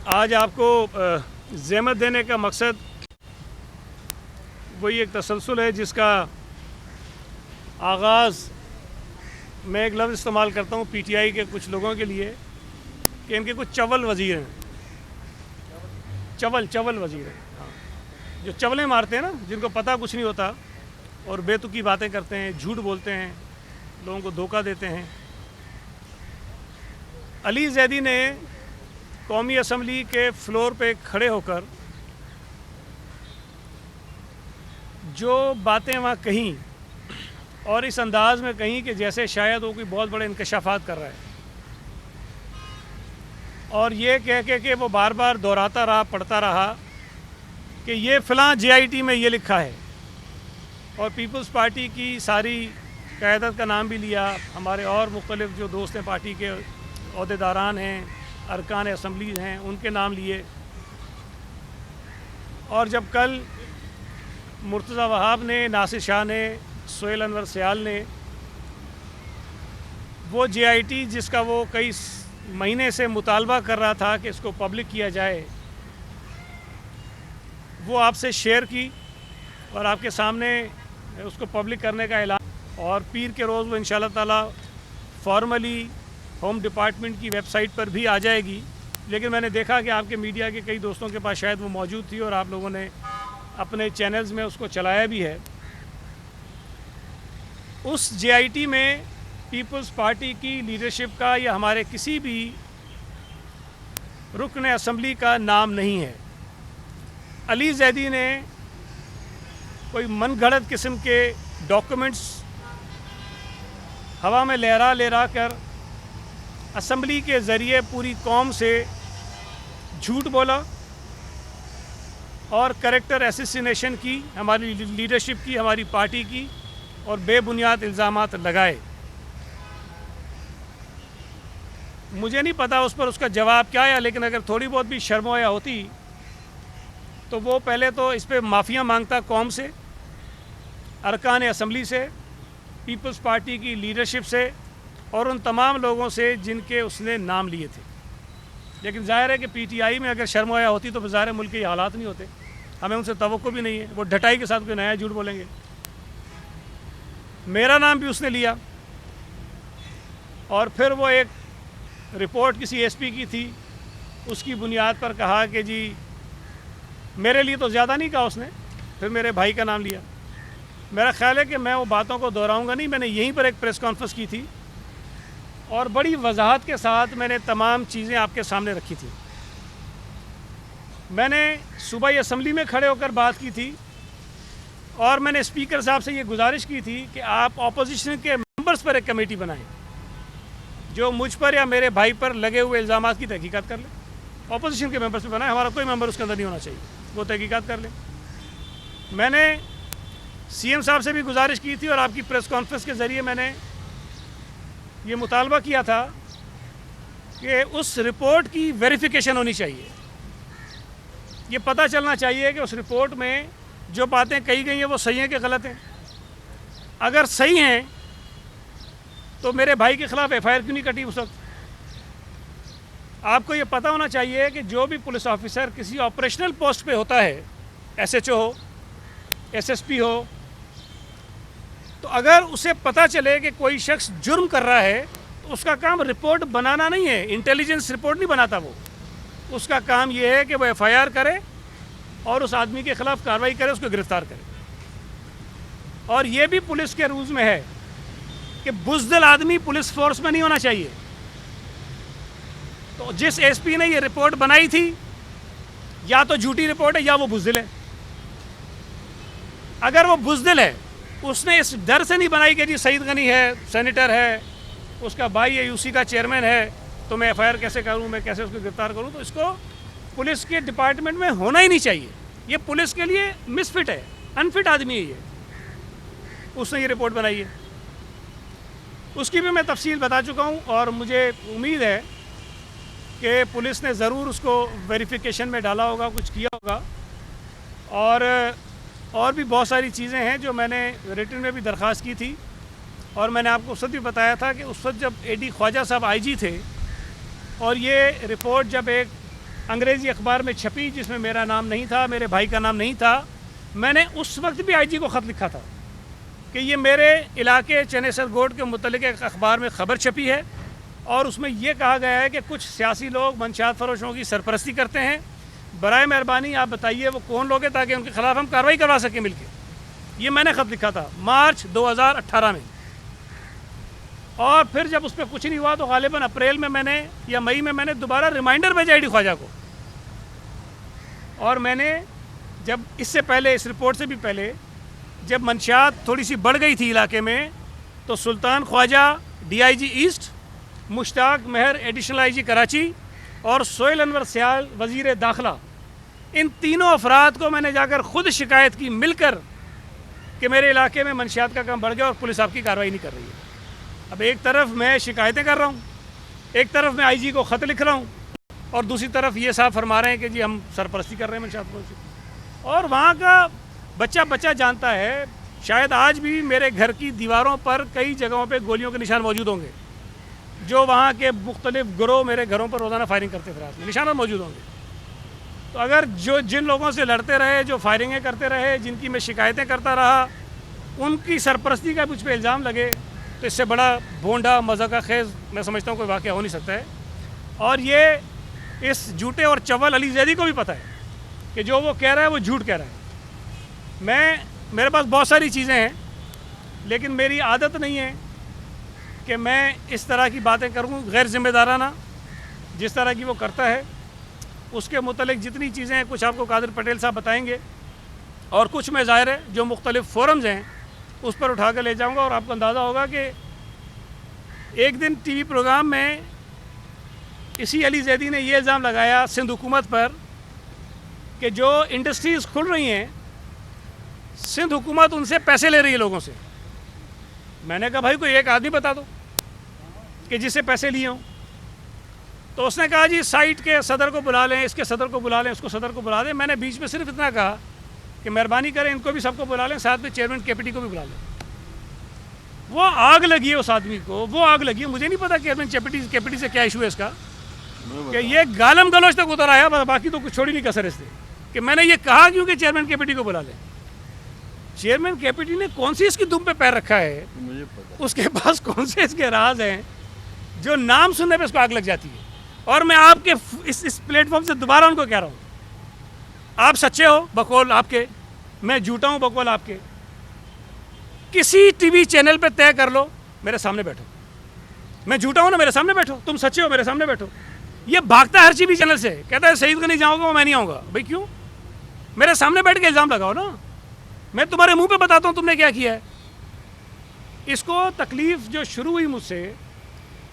आज आपको ज़हमत देने का मकसद वही एक तसलसल है जिसका आगाज़ मैं एक लफ्ज़ इस्तेमाल करता हूँ पीटीआई के कुछ लोगों के लिए कि इनके कुछ चवल वज़ीर हैं। चवल वज़ीर हैं, हाँ, जो चवलें मारते हैं ना, जिनको पता कुछ नहीं होता और बेतुकी बातें करते हैं, झूठ बोलते हैं, लोगों को धोखा देते हैं। अली जैदी ने कौमी असम्बली के फ्लोर पे खड़े होकर जो बातें वहाँ कहीं और इस अंदाज में कहीं कि जैसे शायद वो कोई बहुत बड़े इंकशाफात कर रहा है, और ये कह के वो बार बार दोहराता रहा, पढ़ता रहा कि ये फ़लाँ JIT में ये लिखा है, और पीपल्स पार्टी की सारी क़यादत का नाम भी लिया, हमारे और मुख्तलिफ़ जो दोस्त हैं पार्टी के ओहदेदारान हैं, अरकान असम्बली हैं, उनके नाम लिए। और जब कल मुर्तज़ा वहाब ने, नासिर शाह ने, सोहेल अनवर सयाल ने वो JIT जिसका वो कई महीने से मुतालबा कर रहा था कि इसको पब्लिक किया जाए, वो आपसे शेयर की और आपके सामने उसको पब्लिक करने का ऐलान, और पीर के रोज़ वो इंशाअल्लाह ताला फॉर्मली होम डिपार्टमेंट की वेबसाइट पर भी आ जाएगी। लेकिन मैंने देखा कि आपके मीडिया के कई दोस्तों के पास शायद वो मौजूद थी और आप लोगों ने अपने चैनल्स में उसको चलाया भी है। उस JIT में पीपल्स पार्टी की लीडरशिप का या हमारे किसी भी रुकन असम्बली का नाम नहीं है। अली जैदी ने कोई मनगढ़ंत किस्म के डॉक्यूमेंट्स हवा में लहरा कर असम्बली के ज़रिए पूरी कौम से झूठ बोला और कैरेक्टर असैसिनेशन की, हमारी लीडरशिप की, हमारी पार्टी की, और बेबुनियाद इल्ज़ामात लगाए। मुझे नहीं पता उस पर उसका जवाब क्या है, लेकिन अगर थोड़ी बहुत भी शर्म-ओ-हया होती तो वो पहले तो इस पर माफ़िया मांगता कौम से, अरकान असम्बली से, पीपल्स पार्टी की लीडरशिप से और उन तमाम लोगों से जिनके उसने नाम लिए थे। लेकिन ज़ाहिर है कि PTI में अगर शर्म-ओ-हया होती तो ज़ाहिर मुल्क के हालात नहीं होते। हमें उनसे तवक्को भी नहीं है, वो ढटाई के साथ कोई नया झूठ बोलेंगे। मेरा नाम भी उसने लिया और फिर वो एक रिपोर्ट किसी SP की थी, उसकी बुनियाद पर कहा कि जी मेरे लिए तो ज़्यादा नहीं कहा उसने, फिर मेरे भाई का नाम लिया। मेरा ख़्याल है कि मैं वो बातों को दोहराऊंगा नहीं। मैंने यहीं पर एक प्रेस कॉन्फ्रेंस की थी और बड़ी वजाहत के साथ मैंने तमाम चीज़ें आपके सामने रखी थी। मैंने सूबाई असम्बली में खड़े होकर बात की थी और मैंने स्पीकर साहब से ये गुजारिश की थी कि आप अपोजिशन के मेंबर्स पर एक कमेटी बनाएं जो मुझ पर या मेरे भाई पर लगे हुए इल्ज़ामात की तहकीकात कर ले। अपोजिशन के मेंबर्स पर बनाएं, हमारा कोई मेंबर उसके अंदर नहीं होना चाहिए, वो तहकीकात कर ले। मैंने CM साहब से भी गुजारिश की थी और आपकी प्रेस कॉन्फ्रेंस के ज़रिए मैंने ये मुतालबा किया था कि उस रिपोर्ट की वेरिफिकेशन होनी चाहिए। ये पता चलना चाहिए कि उस रिपोर्ट में जो बातें कही गई हैं वो सही हैं कि गलत हैं। अगर सही हैं तो मेरे भाई के ख़िलाफ़ FIR क्यों नहीं कटी उस वक्त? आपको ये पता होना चाहिए कि जो भी पुलिस ऑफिसर किसी ऑपरेशनल पोस्ट पे होता है, SHO हो, SSP हो, तो अगर उसे पता चले कि कोई शख्स जुर्म कर रहा है तो उसका काम रिपोर्ट बनाना नहीं है, इंटेलिजेंस रिपोर्ट नहीं बनाता वो। उसका काम ये है कि वो FIR करे और उस आदमी के ख़िलाफ़ कार्रवाई करे, उसको गिरफ़्तार करे। और ये भी पुलिस के रूल्स में है कि बुज़दिल आदमी पुलिस फोर्स में नहीं होना चाहिए। तो जिस SP ने ये रिपोर्ट बनाई थी या तो झूठी रिपोर्ट है या वो बुज़दिल है। अगर वो बुज़दिल है, उसने इस डर से नहीं बनाई कि जी सईद गनी है, सेनेटर है, उसका भाई है, UC का चेयरमैन है, तो मैं FIR कैसे करूं, मैं कैसे उसको गिरफ्तार करूं? तो इसको पुलिस के डिपार्टमेंट में होना ही नहीं चाहिए। ये पुलिस के लिए मिसफिट है, अनफिट आदमी है ये, उसने ये रिपोर्ट बनाई है। उसकी भी मैं तफसील बता चुका हूं और मुझे उम्मीद है कि पुलिस ने ज़रूर उसको वेरिफिकेशन में डाला होगा, कुछ किया होगा। और भी बहुत सारी चीज़ें हैं जो मैंने रिटन में भी दरख्वास्त की थी और मैंने आपको उस वक्त भी बताया था कि उस वक्त जब AD ख्वाजा साहब IG थे और ये रिपोर्ट जब एक अंग्रेज़ी अखबार में छपी जिसमें मेरा नाम नहीं था, मेरे भाई का नाम नहीं था। मैंने उस वक्त भी आईजी को ख़त लिखा था कि ये मेरे इलाके चनेसर गोड के मुतल्लिक़ एक अखबार में ख़बर छपी है और उसमें ये कहा गया है कि कुछ सियासी लोग मंशात फरोशों की सरपरस्ती करते हैं। बराए मेहरबानी आप बताइए वो कौन लोग हैं ताकि उनके खिलाफ़ हम कार्रवाई करवा सकें मिलके। ये मैंने ख़त लिखा था मार्च 2018 में। और फिर जब उस पर कुछ नहीं हुआ तो गालिबन अप्रैल में मैंने या मई में मैंने दोबारा रिमाइंडर भेजा आईडी ख्वाजा को। और मैंने जब इससे पहले, इस रिपोर्ट से भी पहले, जब मंशात थोड़ी सी बढ़ गई थी इलाके में, तो सुल्तान ख्वाजा DIG ईस्ट, मुश्ताक मेहर एडिशनल IG कराची और सोहेल अनवर सियाल वज़ीर दाखिला, इन तीनों अफराद को मैंने जाकर ख़ुद शिकायत की मिलकर कि मेरे इलाके में मंशियात का काम बढ़ गया और पुलिस आपकी कार्रवाई नहीं कर रही है। अब एक तरफ मैं शिकायतें कर रहा हूँ, एक तरफ मैं IG को ख़त लिख रहा हूँ और दूसरी तरफ ये साहब फरमा रहे हैं कि जी हम सरपरस्ती कर रहे हैं मंशियात की। और वहाँ का बच्चा जानता है, शायद आज भी मेरे घर की दीवारों पर कई जगहों पे गोलियों के निशान मौजूद होंगे जो वहाँ के मुख्तलिफ गिरोह मेरे घरों पर रोज़ाना फायरिंग करते थे, रात में निशान मौजूद होंगे। तो अगर जिन लोगों से लड़ते रहे, जो फायरिंगें करते रहे, जिनकी मैं शिकायतें करता रहा, उनकी सरपरस्ती का मुझ पर इल्ज़ाम लगे तो इससे बड़ा भोंडा मज़ाक़ खेज़ मैं समझता हूँ कोई वाक़या हो नहीं सकता है। और ये इस झूठे और चवल अली जैदी को भी पता है कि जो वो कह रहा है वो झूठ कह रहा है। मेरे पास बहुत सारी चीज़ें हैं लेकिन मेरी आदत नहीं है कि मैं इस तरह की बातें करूँ गैर ज़िम्मेदाराना जिस तरह की वो करता है। उसके मुतल्लिक जितनी चीज़ें हैं कुछ आपको कादिर पटेल साहब बताएंगे और कुछ मैं ज़ाहिर है जो मुख्तलिफ़ फोरम्स हैं उस पर उठा कर ले जाऊँगा। और आपको अंदाज़ा होगा कि एक दिन TV प्रोग्राम में इसी अली जैदी ने ये इल्ज़ाम लगाया सिंध हुकूमत पर कि जो इंडस्ट्रीज़ खुल रही हैं सिंध हुकूमत उनसे पैसे ले रही है लोगों से। मैंने कहा भाई कोई एक आदमी बता दो कि जिससे पैसे लिए हों। तो उसने कहा जी साइट के सदर को बुला लें, इसके सदर को बुला लें, उसको सदर को बुला लें। मैंने बीच में सिर्फ इतना कहा कि मेहरबानी करें इनको भी सबको बुला लें, साथ में चेयरमैन KPT को भी बुला लें। वो आग लगी है उस आदमी को, वो आग लगी है। मुझे नहीं पता चेयरमैन KPT से क्या इशू है इसका कि ये गालम गलोच तक उतर आया, बाकी तो कुछ छोड़ी नहीं कसर इससे कि मैंने ये कहा क्योंकि चेयरमैन KPT को बुला लें। चेयरमैन KPT ने कौन सी इसकी दुम पे पैर रखा है, मुझे पता। उसके पास कौन से इसके राज हैं जो नाम सुनने पे इसको आग लग जाती है। और मैं आपके इस प्लेटफॉर्म से दोबारा उनको कह रहा हूँ, आप सच्चे हो बकौल आपके, मैं झूठा हूँ बकौल आपके। किसी TV चैनल पे तय कर लो, मेरे सामने बैठो। मैं झूठा हूँ ना, मेरे सामने बैठो। तुम सच्चे हो, मेरे सामने बैठो। ये भागता है हर TV चैनल से, कहता है सईद का नहीं जाऊँगा, मैं नहीं आऊँगा। भाई क्यों? मेरे सामने बैठ के इल्ज़ाम लगाओ ना, मैं तुम्हारे मुंह पे बताता हूँ तुमने क्या किया है। इसको तकलीफ़ जो शुरू हुई मुझसे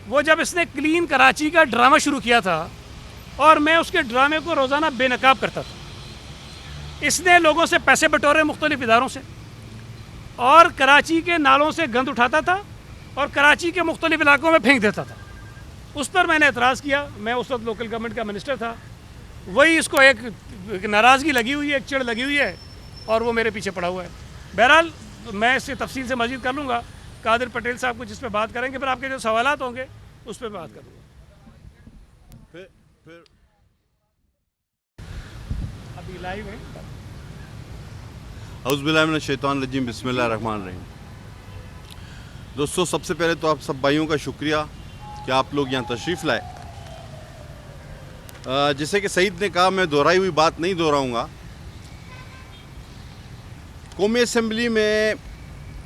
वो जब इसने क्लीन कराची का ड्रामा शुरू किया था और मैं उसके ड्रामे को रोज़ाना बेनकाब करता था। इसने लोगों से पैसे बटोरे मुख्तलिफ इदारों से और कराची के नालों से गंद उठाता था और कराची के मुख्तलिफ इलाकों में फेंक देता था। उस पर मैंने एतराज़ किया। मैं उस वक्त लोकल गवर्नमेंट का मिनिस्टर था। वही इसको एक नाराज़गी लगी हुई है, एक चिड़ लगी हुई है और वो मेरे पीछे पड़ा हुआ है। बहरहाल मैं इससे तफसील से मज़ीद कर लूँगा। कादिर पटेल साहब कुछ इस पर बात करेंगे, फिर आपके जो सवालात होंगे उस पर बात करूँगा। फिर अभी लाइव है। औज़ुबिल्लाहि मिनश शैतानिर रजीम, बिस्मिल्लाहिर रहमानिर रहीम। दोस्तों, सबसे पहले तो आप सब भाइयों का शुक्रिया कि आप लोग यहाँ तशरीफ़ लाए। जैसे कि सईद ने कहा, मैं दोहराई हुई बात नहीं दोहराऊँगा। कौमी असम्बली में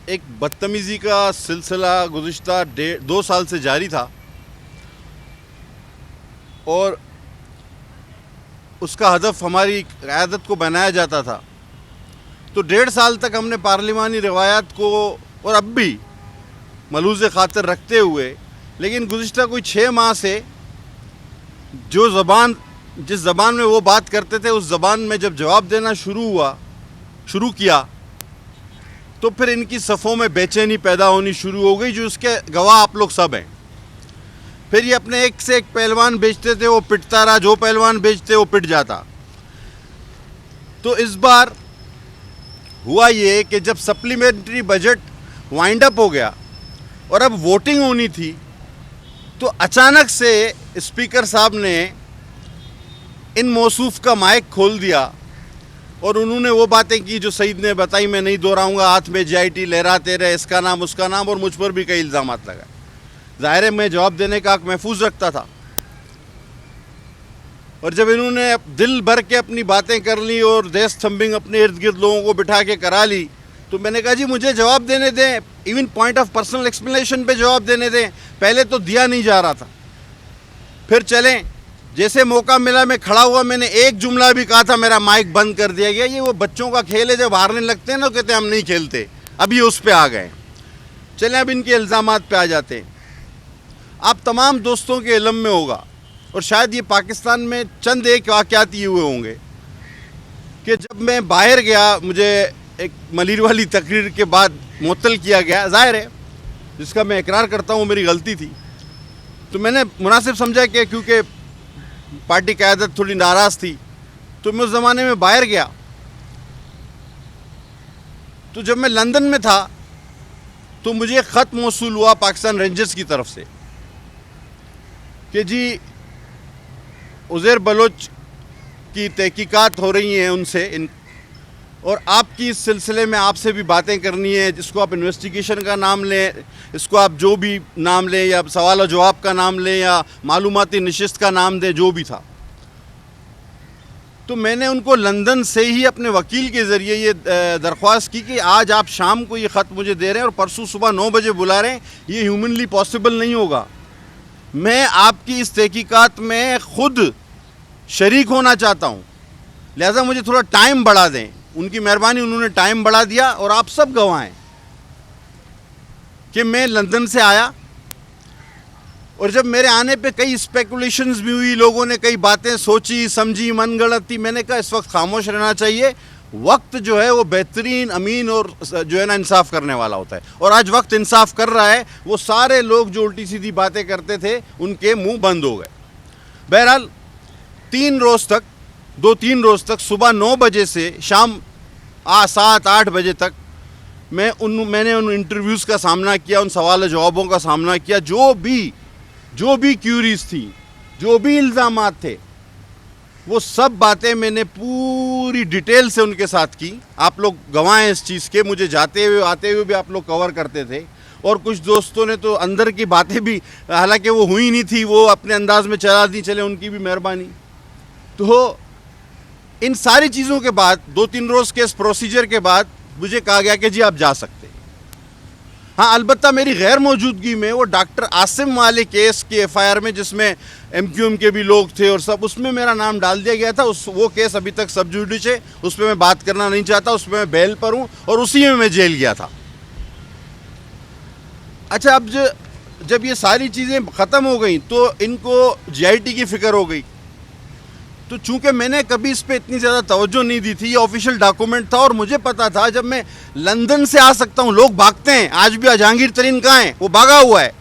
एक बदतमीज़ी का सिलसिला गुज़िश्ता 2 साल से जारी था और उसका हदफ हमारी क़यादत को बनाया जाता था। तो 1.5 साल तक हमने पार्लिमानी रवायात को और अब भी मलूज़ ख़ातिर रखते हुए, लेकिन गुज़िश्ता कोई 6 माह से जिस ज़बान में वो बात करते थे उस ज़बान में जब जवाब देना शुरू किया तो फिर इनकी सफ़ों में बेचैनी पैदा होनी शुरू हो गई, जो उसके गवाह आप लोग सब हैं। फिर ये अपने एक से एक पहलवान बेचते थे, वो पिटता रहा, जो पहलवान बेचते वो पिट जाता। तो इस बार हुआ ये कि जब सप्लीमेंट्री बजट वाइंड अप हो गया और अब वोटिंग होनी थी, तो अचानक से स्पीकर साहब ने इन मौसूफ का माइक खोल दिया और उन्होंने वो बातें की जो सईद ने बताई, मैं नहीं दोहराऊंगा। हाथ में JIT लहराते रहे, इसका नाम उसका नाम, और मुझ पर भी कई इल्ज़ामात लगाए। ज़ाहिर है मैं जवाब देने का हक महफूज रखता था। और जब इन्होंने दिल भर के अपनी बातें कर ली और देश थम्बिंग अपने इर्द गिर्द लोगों को बिठा के करा ली, तो मैंने कहा जी मुझे जवाब देने दें, even point of personal explanation पे जवाब देने दें। पहले तो दिया नहीं जा रहा था। फिर चलें, जैसे मौका मिला मैं खड़ा हुआ, मैंने एक जुमला भी कहा था, मेरा माइक बंद कर दिया गया। ये वो बच्चों का खेल है, जब हारने लगते हैं ना कहते हैं हम नहीं खेलते। अब ये उस पर आ गए। चलें अब इनके इल्ज़ामात पे आ जाते हैं। आप तमाम दोस्तों के इल्म में होगा, और शायद ये पाकिस्तान में चंद एक वाक़यात ये हुए होंगे कि जब मैं बाहर गया, मुझे एक मलिर वाली तकरीर के बाद मुअत्तल किया गया, ज़ाहिर है जिसका मैं इकरार करता हूँ मेरी गलती थी। तो मैंने मुनासिब समझा कि क्योंकि पार्टी क़यादत थोड़ी नाराज़ थी, तो मैं उस ज़माने में बाहर गया। तो जब मैं लंदन में था तो मुझे ख़त मौसूल हुआ पाकिस्तान रेंजर्स की तरफ से कि जी उज़ैर बलोच की तहकीकात हो रही हैं उनसे और आपकी इस सिलसिले में आपसे भी बातें करनी है। जिसको आप इन्वेस्टिगेशन का नाम लें, इसको आप जो भी नाम लें, या सवाल और जवाब का नाम लें, या मालूमाती नशिस्त का नाम दें, जो भी था। तो मैंने उनको लंदन से ही अपने वकील के ज़रिए ये दरख्वास्त की कि आज आप शाम को ये ख़त मुझे दे रहे हैं और परसों सुबह 9 बजे बुला रहे हैं, ये ह्यूमनली पॉसिबल नहीं होगा। मैं आपकी इस तहकीकात में ख़ुद शरीक होना चाहता हूँ, लिहाजा मुझे थोड़ा टाइम बढ़ा दें। उनकी मेहरबानी, उन्होंने टाइम बढ़ा दिया। और आप सब गवाह हैं कि मैं लंदन से आया, और जब मेरे आने पे कई स्पेकुलेशंस भी हुई, लोगों ने कई बातें सोची समझी, मनगढ़ंत थी। मैंने कहा इस वक्त खामोश रहना चाहिए। वक्त जो है वो बेहतरीन, अमीन और जो है ना इंसाफ करने वाला होता है, और आज वक्त इंसाफ कर रहा है। वो सारे लोग जो उल्टी सीधी बातें करते थे उनके मुंह बंद हो गए। बहरहाल 3 रोज़ तक, 2-3 रोज़ तक, सुबह 9 बजे से शाम 7-8 बजे तक मैंने उन इंटरव्यूज़ का सामना किया, उन सवाल जवाबों का सामना किया। जो भी क्यूरीज थी, जो भी इल्ज़ामात थे, वो सब बातें मैंने पूरी डिटेल से उनके साथ की। आप लोग गवाह हैं इस चीज़ के। मुझे जाते हुए आते हुए भी आप लोग कवर करते थे, और कुछ दोस्तों ने तो अंदर की बातें भी, हालांकि वो हुई नहीं थी, वो अपने अंदाज में चला दी, चले उनकी भी मेहरबानी। तो इन सारी चीज़ों के बाद 2-3 रोज़ के इस प्रोसीजर के बाद मुझे कहा गया कि जी आप जा सकते हैं। हाँ, अलबत्ता मेरी गैर मौजूदगी में वो डॉक्टर आसिम वाले केस के FIR में, जिसमें MQM के भी लोग थे और सब, उसमें मेरा नाम डाल दिया गया था। वो केस अभी तक सब जुडिश है, उस पर मैं बात करना नहीं चाहता। उसमें मैं बेल पर हूँ और उसी में मैं जेल गया था। अच्छा, अब जब ये सारी चीज़ें ख़त्म हो गई तो इनको JIT की फ़िक्र हो गई। तो चूंकि मैंने कभी इस पे इतनी ज़्यादा तवज्जो नहीं दी थी, ये ऑफिशियल डॉक्यूमेंट था, और मुझे पता था जब मैं लंदन से आ सकता हूँ, लोग भागते हैं। आज भी जहांगीर तरीन कहाँ है? वो भागा हुआ है।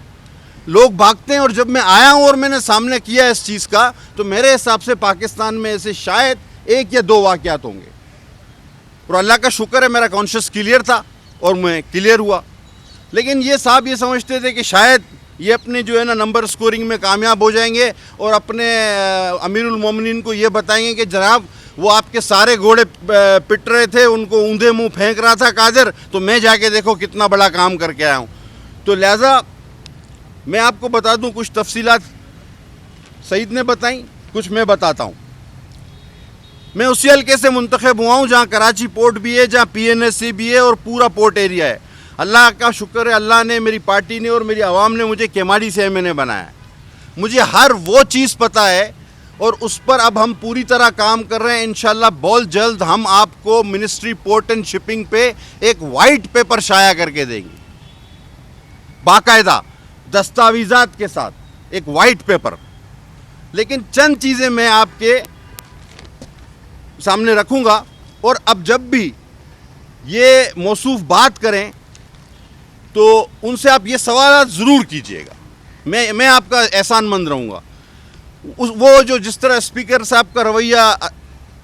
लोग भागते हैं, और जब मैं आया हूँ और मैंने सामने किया इस चीज़ का, तो मेरे हिसाब से पाकिस्तान में ऐसे शायद 1 या 2 वाक़यात होंगे। और अल्लाह का शुक्र है मेरा कॉन्शियस क्लियर था और मैं क्लियर हुआ। लेकिन ये साहब ये समझते थे कि शायद ये अपने जो है ना नंबर स्कोरिंग में कामयाब हो जाएंगे, और अपने अमीरुल मोमिनीन को ये बताएंगे कि जनाब वो आपके सारे घोड़े पिट रहे थे, उनको ऊंधे मुंह फेंक रहा था कादिर, तो मैं जाके देखो कितना बड़ा काम करके आया हूँ। तो लिहाजा मैं आपको बता दूँ, कुछ तफसीलात सईद ने बताई, कुछ मैं बताता हूँ। मैं उसी हल्के से मुंतखब हुआ हूँ जहाँ कराची पोर्ट भी है, जहाँ PNSC भी है, और पूरा पोर्ट एरिया है। अल्लाह का शुक्र है, अल्लाह ने, मेरी पार्टी ने और मेरी आवाम ने मुझे केमाड़ी से MNA बनाया है। मुझे हर वो चीज़ पता है, और उस पर अब हम पूरी तरह काम कर रहे हैं। इंशाल्लाह बहुत जल्द हम आपको मिनिस्ट्री पोर्ट एंड शिपिंग पे एक वाइट पेपर शाया करके देंगे, बाकायदा दस्तावेज़ात के साथ एक वाइट पेपर। लेकिन चंद चीज़ें मैं आपके सामने रखूँगा, और अब जब भी ये मौसूफ बात करें तो उनसे आप ये सवाल ज़रूर कीजिएगा। मैं आपका एहसानमंद रहूँगा। वो जो जिस तरह स्पीकर साहब का रवैया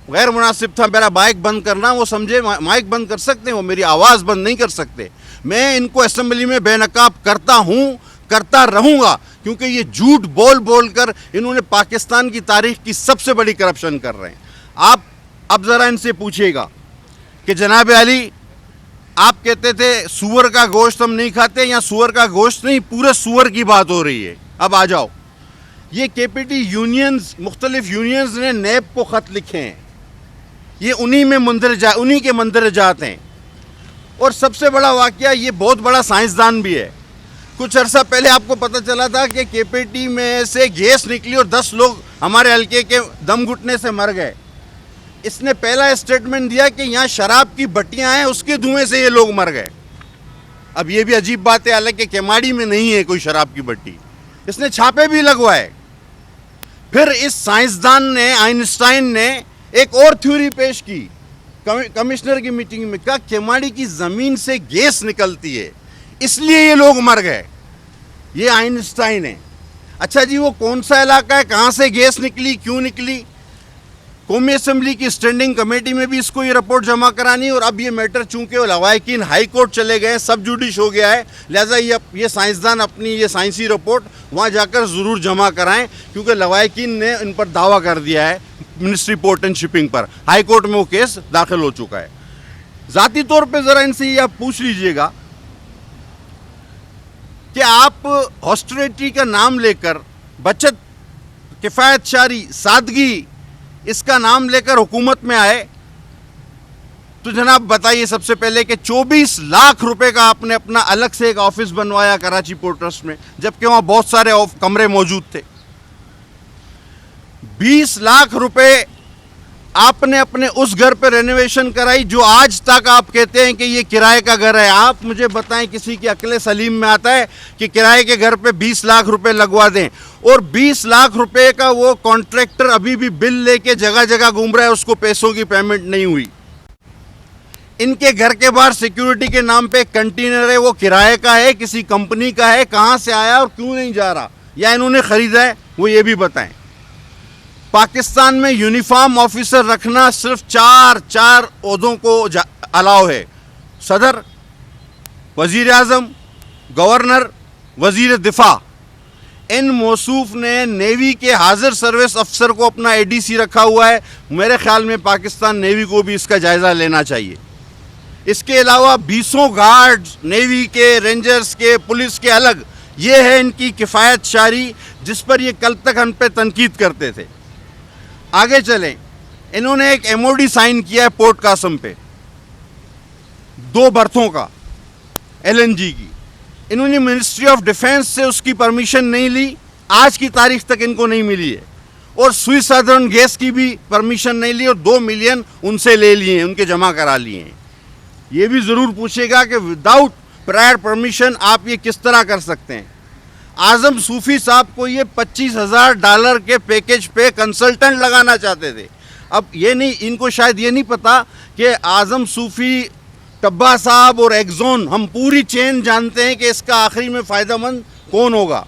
गैर मुनासिब था, मेरा माइक बंद करना, वो समझे माइक बंद कर सकते हैं, वो मेरी आवाज़ बंद नहीं कर सकते। मैं इनको असेंबली में बेनकाब करता हूँ, करता रहूँगा, क्योंकि ये झूठ बोल बोल कर इन्होंने पाकिस्तान की तारीख की सबसे बड़ी करप्शन कर रहे हैं। आप अब ज़रा इनसे पूछिएगा कि जनाब अली, आप कहते थे सूअर का गोश्त हम नहीं खाते, या सूअर का गोश्त नहीं, पूरे सूअर की बात हो रही है। अब आ जाओ, ये केपीटी यूनियंस, मुख्तलिफ यूनियंस ने नैब को ख़त लिखे हैं, ये उन्हीं के मंदरजात हैं। और सबसे बड़ा वाक़या, ये बहुत बड़ा साइंसदान भी है। कुछ अरसा पहले आपको पता चला था कि केपीटी में से गैस निकली और 10 लोग हमारे हल्के के दम घुटने से मर गए। इसने पहला स्टेटमेंट दिया कि यहाँ शराब की भट्टियाँ हैं, उसके धुएं से ये लोग मर गए। अब ये भी अजीब बात है, हालांकि केमाड़ी में नहीं है कोई शराब की भट्टी। इसने छापे भी लगवाए। फिर इस साइंसदान ने, आइंस्टाइन ने एक और थ्योरी पेश की कमिश्नर की मीटिंग में, कहा केमाड़ी की ज़मीन से गैस निकलती है इसलिए ये लोग मर गए। ये आइंस्टाइन है। अच्छा जी, वो कौन सा इलाका है, कहाँ से गैस निकली, क्यों निकली? कौमी असम्बली की स्टैंडिंग कमेटी में भी इसको ये रिपोर्ट जमा करानी। और अब ये मैटर चूंकि लवाहिकीन हाई कोर्ट चले गए, सब जुडिश हो गया है, लिहाजा ये साइंसदान अपनी ये साइंसी रिपोर्ट वहाँ जाकर ज़रूर जमा कराएं, क्योंकि लवाहिकीन ने इन पर दावा कर दिया है मिनिस्ट्री पोर्ट एंड शिपिंग पर। हाई कोर्ट में वो केस दाखिल हो चुका है। ज़ाती तौर पर ज़रा इनसे ये आप पूछ लीजिएगा कि आप हॉस्टिलिटी का नाम लेकर, बचत, किफ़ायतशारी, सादगी, इसका नाम लेकर हुकूमत में आए, तो जनाब बताइए सबसे पहले कि 24 लाख रुपए का आपने अपना अलग से एक ऑफिस बनवाया कराची पोर्ट ट्रस्ट में, जबकि वहाँ बहुत सारे कमरे मौजूद थे। 20 लाख रुपए आपने अपने उस घर पर रेनोवेशन कराई जो आज तक आप कहते हैं कि ये किराए का घर है। आप मुझे बताएं, किसी की अक्ल सलीम में आता है कि किराए के घर पे 20 लाख रुपए लगवा दें? और 20 लाख रुपए का वो कॉन्ट्रैक्टर अभी भी बिल लेके जगह जगह घूम रहा है, उसको पैसों की पेमेंट नहीं हुई। इनके घर के बाहर सिक्योरिटी के नाम पे कंटेनर है, वो किराए का है, किसी कंपनी का है, कहाँ से आया और क्यों नहीं जा रहा, या इन्होंने खरीदा है, वो ये भी बताएं। पाकिस्तान में यूनिफॉर्म ऑफिसर रखना सिर्फ चार ओहदों को अलाउ है: सदर, वजीर आज़म, गवर्नर, वजीर दिफा। इन मौसूफ ने नेवी के हाजिर सर्विस अफसर को अपना एडीसी रखा हुआ है। मेरे ख्याल में पाकिस्तान नेवी को भी इसका जायज़ा लेना चाहिए। इसके अलावा 20 गार्ड्स नेवी के, रेंजर्स के, पुलिस के अलग। ये है इनकी किफ़ायतशारी, जिस पर ये कल तक हम पे तनकीद करते थे। आगे चलें, इन्होंने एक एमओडी साइन किया है पोर्ट कासम पे 2 बर्थों का एलएनजी की। इन्होंने मिनिस्ट्री ऑफ डिफेंस से उसकी परमिशन नहीं ली, आज की तारीख तक इनको नहीं मिली है। और स्विस सदर्न गैस की भी परमिशन नहीं ली, और 2 मिलियन उनसे ले लिए हैं, उनके जमा करा लिए हैं। ये भी ज़रूर पूछेगा कि विदाउट प्रायर परमिशन आप ये किस तरह कर सकते हैं। आज़म सूफ़ी साहब को ये $25,000 के पैकेज पे कंसल्टेंट लगाना चाहते थे। अब ये नहीं, इनको शायद ये नहीं पता कि आज़म सूफ़ी, टब्बा साहब और एक्जोन, हम पूरी चेन जानते हैं कि इसका आखिरी में फ़ायदेमंद कौन होगा।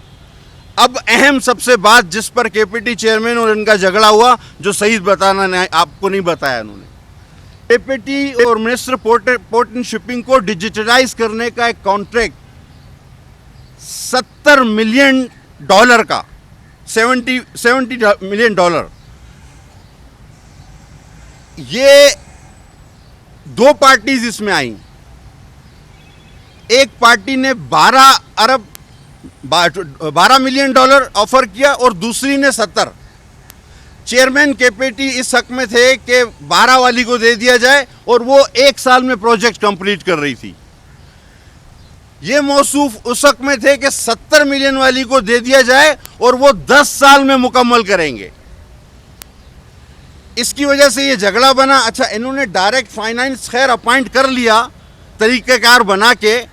अब अहम सबसे बात जिस पर केपीटी चेयरमैन और इनका झगड़ा हुआ, जो सईद बताना आपको नहीं बताया इन्होंने, केपीटी और मिनिस्टर पोर्ट एंड शिपिंग को डिजिटलाइज करने का एक कॉन्ट्रैक्ट $70 मिलियन का, $70 मिलियन। ये 2 पार्टीज इसमें आई। एक पार्टी ने $12 मिलियन ऑफर किया और दूसरी ने 70। चेयरमैन केपीटी इस हक में थे कि 12 वाली को दे दिया जाए, और वो 1 साल में प्रोजेक्ट कंप्लीट कर रही थी। ये मौसूफ उस हक में थे कि 70 मिलियन वाली को दे दिया जाए और वो 10 साल में मुकम्मल करेंगे। इसकी वजह से ये झगड़ा बना। अच्छा, इन्होंने डायरेक्ट फाइनेंस खैर अपॉइंट कर लिया तरीक़ाकार बना के,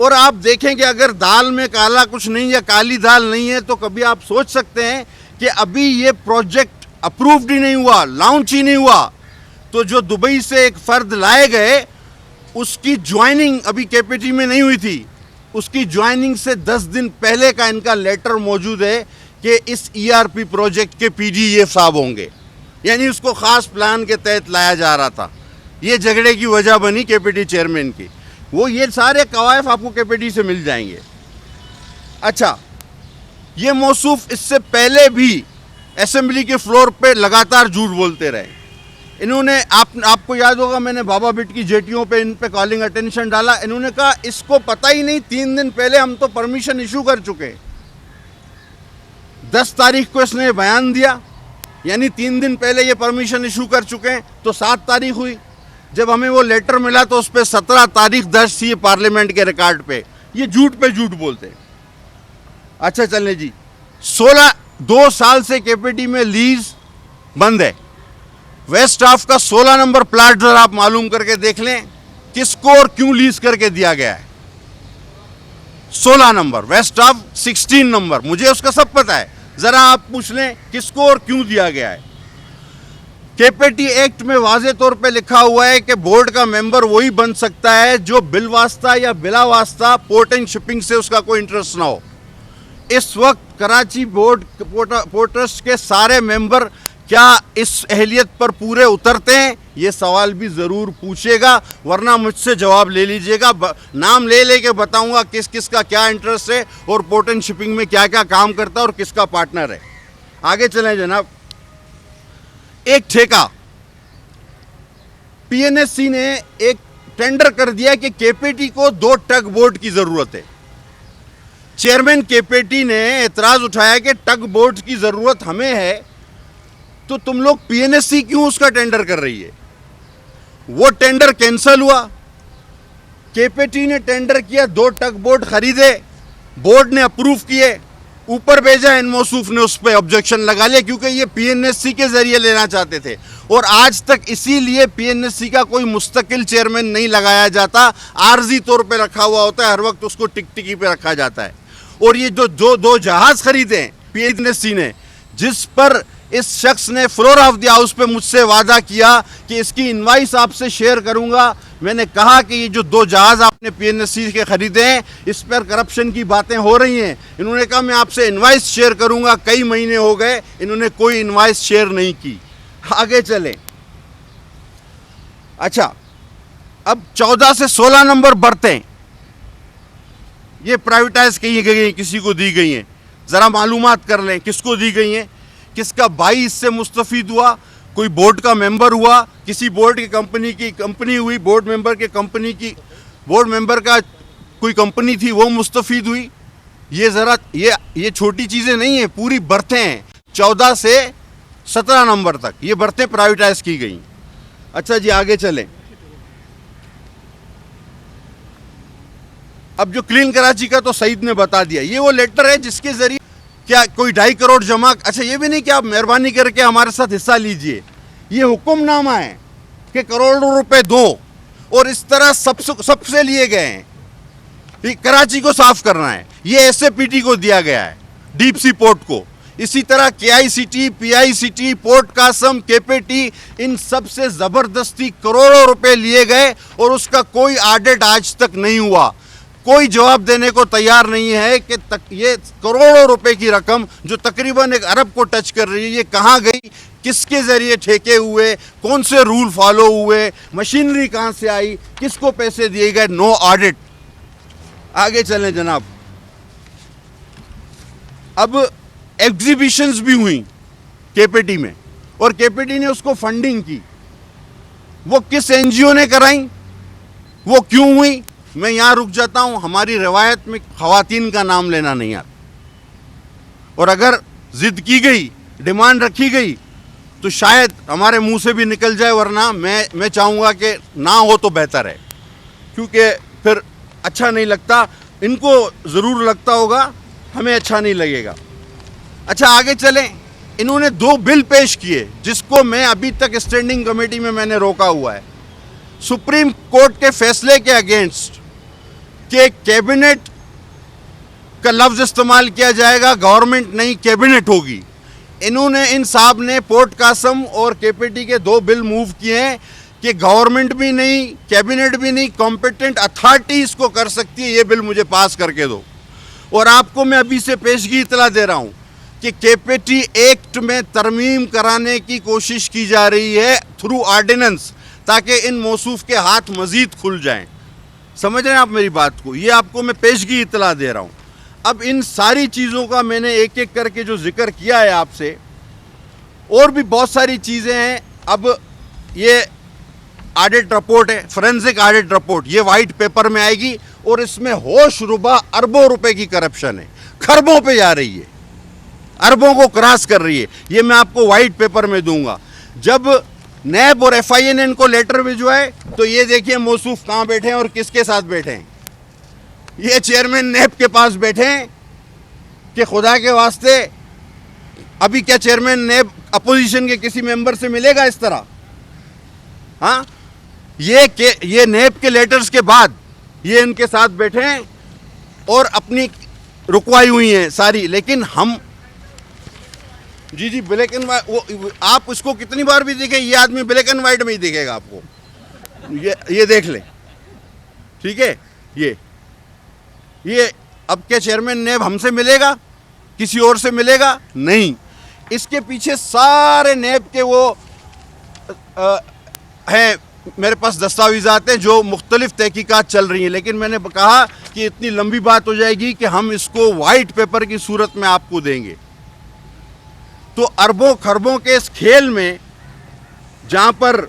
और आप देखें कि अगर दाल में काला कुछ नहीं या काली दाल नहीं है, तो कभी आप सोच सकते हैं कि अभी ये प्रोजेक्ट अप्रूव्ड ही नहीं हुआ, लॉन्च ही नहीं हुआ, तो जो दुबई से एक फ़र्द लाए गए उसकी ज्वाइनिंग अभी केपीटी में नहीं हुई थी। उसकी ज्वाइनिंग से 10 दिन पहले का इनका लेटर मौजूद है कि इस ईआरपी प्रोजेक्ट के पीडी ये साहब होंगे, यानी उसको ख़ास प्लान के तहत लाया जा रहा था। ये झगड़े की वजह बनी केपीटी चेयरमैन की। वो ये सारे कवायफ आपको केपीटी से मिल जाएंगे। अच्छा, ये मौसूफ इससे पहले भी असेंबली के फ्लोर पे लगातार झूठ बोलते रहे। इन्होंने आपको याद होगा, मैंने बाबा बिट की जेटियों पे इन पे कॉलिंग अटेंशन डाला। इन्होंने कहा इसको पता ही नहीं, 3 दिन पहले हम तो परमिशन इशू कर चुके। 10 तारीख को इसने बयान दिया, यानी 3 दिन पहले ये परमिशन इशू कर चुके हैं। तो 7 तारीख हुई, जब हमें वो लेटर मिला तो उस पर 17 तारीख दर्ज थी पार्लियामेंट के रिकॉर्ड पे। ये झूठ पे झूठ बोलते। अच्छा चलें जी, 2 साल से केपीटी में लीज बंद है। वेस्ट ऑफ का 16 नंबर प्लाट जरा आप मालूम करके देख लें किसको और क्यों लीज करके दिया गया है। 16 नंबर, वेस्ट ऑफ 16 नंबर, मुझे उसका सब पता है। जरा आप पूछ लें किसको और क्यों दिया गया है। केपीटी एक्ट में वाजे तौर पे लिखा हुआ है कि बोर्ड का मेंबर वही बन सकता है जो बिल वास्ता या बिला वास्ता पोर्ट एंड शिपिंग से उसका कोई इंटरेस्ट ना हो। इस वक्त कराची पोर्ट ट्रस्ट के सारे मेंबर क्या इस अहलियत पर पूरे उतरते हैं? ये सवाल भी ज़रूर पूछेगा, वरना मुझसे जवाब ले लीजिएगा। नाम ले लेके बताऊंगा किस किस का क्या इंटरेस्ट है और पोर्ट एंड शिपिंग में क्या क्या काम करता है और किसका पार्टनर है। आगे चलें जनाब। एक ठेका, पीएनएससी ने एक टेंडर कर दिया कि केपीटी को 2 टग बोट की ज़रूरत है। चेयरमैन केपीटी ने एतराज़ उठाया कि टग बोट की ज़रूरत हमें है, तो तुम लोग पीएनएससी क्यों उसका टेंडर कर रही है? वो टेंडर कैंसिल हुआ। केपीटी ने टेंडर किया, 2 टग बोट खरीदे, बोर्ड ने अप्रूव किए, ऊपर भेजा, इन मौसूफ ने उस पर ऑब्जेक्शन लगा लिया क्योंकि ये पीएनएससी के जरिए लेना चाहते थे। और आज तक इसीलिए पीएनएससी का कोई मुस्तकिल चेयरमैन नहीं लगाया जाता, आर्जी तौर पे रखा हुआ होता है, हर वक्त उसको टिकटिकी पे रखा जाता है। और ये जो 2 जहाज खरीदे पीएनएससी ने, जिस पर इस शख्स ने फ्लोर ऑफ द हाउस पे मुझसे वादा किया कि इसकी इनवाइस आपसे शेयर करूंगा। मैंने कहा कि ये जो 2 जहाज आपने पीएनएससी के खरीदे हैं, इस पर करप्शन की बातें हो रही हैं। इन्होंने कहा मैं आपसे इनवाइस शेयर करूंगा। कई महीने हो गए, इन्होंने कोई इनवाइस शेयर नहीं की। आगे चलें। अच्छा, अब 14 से 16 नंबर बरतें ये प्राइवेटाइज की गई हैं, किसी को दी गई हैं। ज़रा मालूमात कर लें किसको दी गई हैं, किसका भाई इससे मुस्तफीद हुआ। कोई बोर्ड का मेंबर हुआ, किसी बोर्ड की कंपनी हुई, बोर्ड मेंबर के कंपनी की, बोर्ड मेंबर का कोई कंपनी थी, वो मुस्तफीद हुई। ये ज़रा ये छोटी चीज़ें नहीं हैं, पूरी बर्तें हैं 14 से 17 नंबर तक ये बर्तें प्राइवेटाइज की गई। अच्छा जी, आगे चलें। अब जो क्लीन कराची का तो सईद ने बता दिया, ये वो लेटर है जिसके जरिए क्या कोई 2.5 करोड़ जमा। अच्छा, ये भी नहीं कि आप मेहरबानी करके हमारे साथ हिस्सा लीजिए, ये हुक्मनामा है कि करोड़ों रुपए दो, और इस तरह सबसे लिए गए हैं। कराची को साफ करना है, ये एसएपीटी को दिया गया है, डीप सी पोर्ट को। इसी तरह केआईसीटी, पीआईसीटी, पोर्ट कासम, केपीटी, इन सब से ज़बरदस्ती करोड़ों रुपए लिए गए और उसका कोई ऑडिट आज तक नहीं हुआ। कोई जवाब देने को तैयार नहीं है कि ये करोड़ों रुपए की रकम जो तकरीबन 1 अरब को टच कर रही है, ये कहाँ गई, किसके ज़रिए ठेके हुए, कौन से रूल फॉलो हुए, मशीनरी कहाँ से आई, किसको पैसे दिए गए, नो ऑडिट। आगे चलें जनाब। अब एग्जीबिशंस भी हुई केपीटी में और केपीटी ने उसको फंडिंग की। वो किस एनजीओ ने कराई, वो क्यों हुई? मैं यहाँ रुक जाता हूँ। हमारी रवायत में ख़वातीन का नाम लेना नहीं आता, और अगर ज़िद की गई, डिमांड रखी गई, तो शायद हमारे मुंह से भी निकल जाए, वरना मैं चाहूँगा कि ना हो तो बेहतर है, क्योंकि फिर अच्छा नहीं लगता। इनको ज़रूर लगता होगा, हमें अच्छा नहीं लगेगा। अच्छा, आगे चलें। इन्होंने 2 बिल पेश किए जिसको मैं अभी तक स्टैंडिंग कमेटी में मैंने रोका हुआ है। सुप्रीम कोर्ट के फैसले के अगेंस्ट कि कैबिनेट का लफ्ज़ इस्तेमाल किया जाएगा, गवर्नमेंट नहीं कैबिनेट होगी। इन्होंने, इन साहब ने पोर्ट कासम और केपीटी के 2 बिल मूव किए हैं कि गवर्नमेंट भी नहीं, कैबिनेट भी नहीं, कॉम्पिटेंट अथॉरिटी इसको कर सकती है। ये बिल मुझे पास करके दो। और आपको मैं अभी से पेशगी इतला दे रहा हूँ कि केपीटी एक्ट में तरमीम कराने की कोशिश की जा रही है थ्रू ऑर्डिनेंस, ताकि इन मौसूफ के हाथ मज़ीद खुल जाएं। समझ रहे हैं आप मेरी बात को? ये आपको मैं पेशगी इतला दे रहा हूँ। अब इन सारी चीज़ों का मैंने एक एक करके जो जिक्र किया है आपसे, और भी बहुत सारी चीज़ें हैं। अब ये ऑडिट रिपोर्ट है, फोरेंसिक ऑडिट रिपोर्ट, ये वाइट पेपर में आएगी और इसमें होश रुबा अरबों रुपए की करप्शन है, खरबों पे जा रही है, अरबों को क्रॉस कर रही है। ये मैं आपको वाइट पेपर में दूंगा। जब नैब और FIA ने इनको लेटर भिजवाए तो ये देखिए मौसूफ कहाँ बैठे हैं और किसके साथ बैठे हैं। ये चेयरमैन नैब के पास बैठे हैं कि खुदा के वास्ते, अभी क्या चेयरमैन नैब अपोजिशन के किसी मेंबर से मिलेगा इस तरह? हाँ, ये नैब के लेटर्स के बाद ये इनके साथ बैठे हैं और अपनी रुकवाई हुई हैं सारी। लेकिन हम जी ब्लैक एंड वाइट, वो आप उसको कितनी बार भी देखें, ये आदमी ब्लैक एंड वाइट में ही दिखेगा आपको। ये देख ले, ठीक है। ये अब क्या चेयरमैन नैब हमसे मिलेगा, किसी और से मिलेगा? नहीं। इसके पीछे सारे नैब के वो हैं, मेरे पास दस्तावेज़ात हैं जो मुख्तलिफ तहकीकात चल रही हैं। लेकिन मैंने कहा कि इतनी लंबी बात हो जाएगी कि हम इसको वाइट पेपर की सूरत में आपको देंगे। तो अरबों खरबों के इस खेल में, जहाँ पर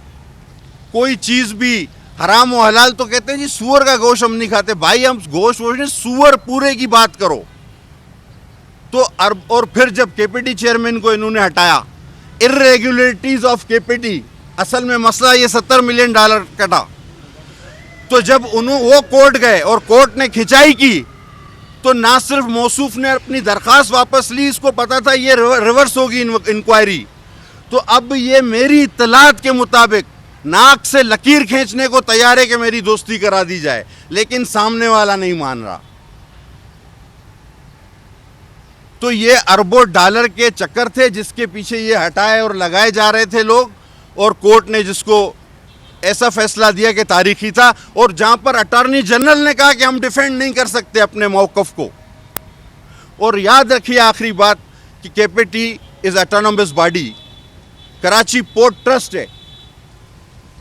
कोई चीज़ भी हराम व हलाल, तो कहते हैं जी सूअर का गोश्त हम नहीं खाते। भाई हम गोश्त नहीं, सूअर पूरे की बात करो। तो और फिर जब KPT चेयरमैन को इन्होंने हटाया, इर्रेगुलरिटीज ऑफ KPT, असल में मसला ये $70 मिलियन कटा। तो जब वो कोर्ट गए और कोर्ट ने खिंचाई की, तो ना सिर्फ मौसूफ ने अपनी दरख्वास्त वापस ली, इसको पता था ये रिवर्स होगी इंक्वायरी। तो अब ये मेरी इत्तलात के मुताबिक नाक से लकीर खींचने को तैयार है कि मेरी दोस्ती करा दी जाए, लेकिन सामने वाला नहीं मान रहा। तो ये अरबों डॉलर के चक्कर थे जिसके पीछे ये हटाए और लगाए जा रहे थे लोग, और कोर्ट ने जिसको ऐसा फैसला दिया कि तारीखी था, और जहां पर अटॉर्नी जनरल ने कहा कि हम डिफेंड नहीं कर सकते अपने मौक़िफ़ को। और याद रखिए आखिरी बात कि KPT is autonomous body, Karachi port trust है,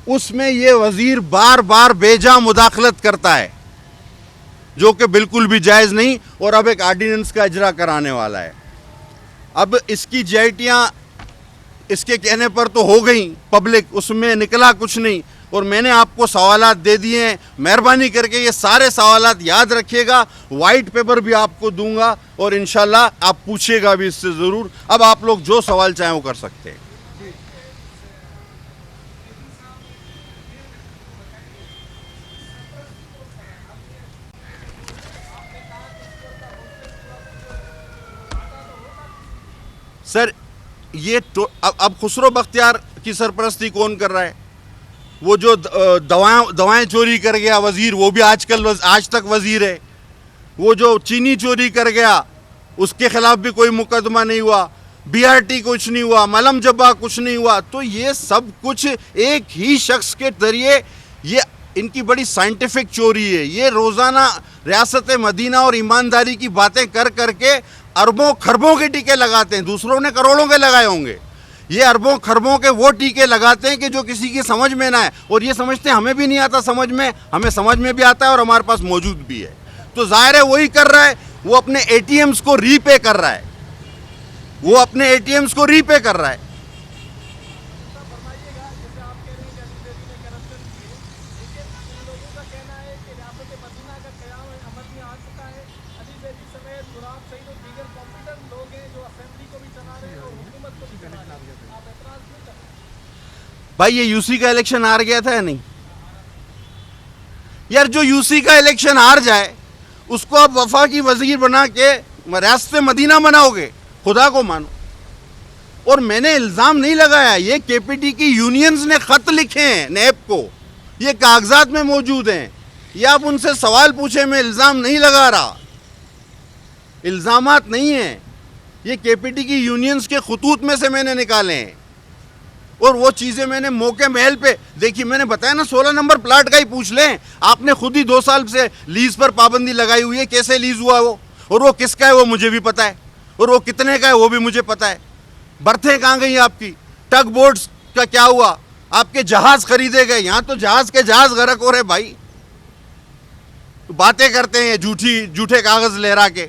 उसमें ये वज़ीर बार बार बेजा मुदाखलत करता है, जो कि बिल्कुल भी जायज़ नहीं, और अब एक ऑर्डिनेंस का इजरा कराने वाला है। अब इसकी JITयाँ इसके कहने पर तो हो गई पब्लिक, उसमें निकला कुछ नहीं। और मैंने आपको सवालात दे दिए हैं, मेहरबानी करके ये सारे सवालात याद रखिएगा। वाइट पेपर भी आपको दूंगा और इंशाल्लाह आप पूछिएगा भी इससे ज़रूर। अब आप लोग जो सवाल चाहें वो कर सकते हैं। सर ये तो अब खुसरो बख्तियार की सरपरस्ती कौन कर रहा है? वो जो दवाएं चोरी कर गया वज़ीर, वो भी आज तक वज़ीर है। वो जो चीनी चोरी कर गया उसके खिलाफ भी कोई मुकदमा नहीं हुआ, BRT कुछ नहीं हुआ, मलम जब्बा कुछ नहीं हुआ। तो ये सब कुछ एक ही शख्स के जरिए, ये इनकी बड़ी साइंटिफिक चोरी है। ये रोज़ाना रियासत मदीना और ईमानदारी की बातें कर करके अरबों खरबों के टीके लगाते हैं। दूसरों ने करोड़ों के लगाए होंगे, ये अरबों खरबों के वो टीके लगाते हैं कि जो किसी की समझ में ना है। और ये समझते हैं हमें भी नहीं आता समझ में, हमें समझ में भी आता है और हमारे पास मौजूद भी है। तो जाहिर है वही कर रहा है, वो अपने ATMs को रीपे कर रहा है, वो अपने ATMs को रीपे कर रहा है। भाई ये UC का इलेक्शन हार गया था या नहीं? यार जो UC का इलेक्शन हार जाए उसको आप वफा की वजीर बना के रियासत मदीना बनाओगे? खुदा को मानो। और मैंने इल्ज़ाम नहीं लगाया, ये KPT की यूनियंस ने ख़त लिखे हैं नैब को, ये कागजात में मौजूद हैं। ये आप उनसे सवाल पूछे, मैं इल्ज़ाम नहीं लगा रहा, इल्ज़ामात नहीं हैं, ये KPT की यूनियंस के खतूत में से मैंने निकाले हैं। और वो चीज़ें मैंने मौके महल पे देखी। मैंने बताया ना 16 नंबर प्लाट का ही पूछ लें, आपने खुद ही 2 साल से लीज़ पर पाबंदी लगाई हुई है। कैसे लीज़ हुआ वो, और वो किसका है वो मुझे भी पता है, और वो कितने का है वो भी मुझे पता है। बर्थें कहाँ गई आपकी? टग बोट्स का क्या हुआ? आपके जहाज़ खरीदे गए, यहाँ तो जहाज़ के जहाज़ गर्क हो रहे भाई। तो बातें करते हैं झूठे कागज़ लहरा के।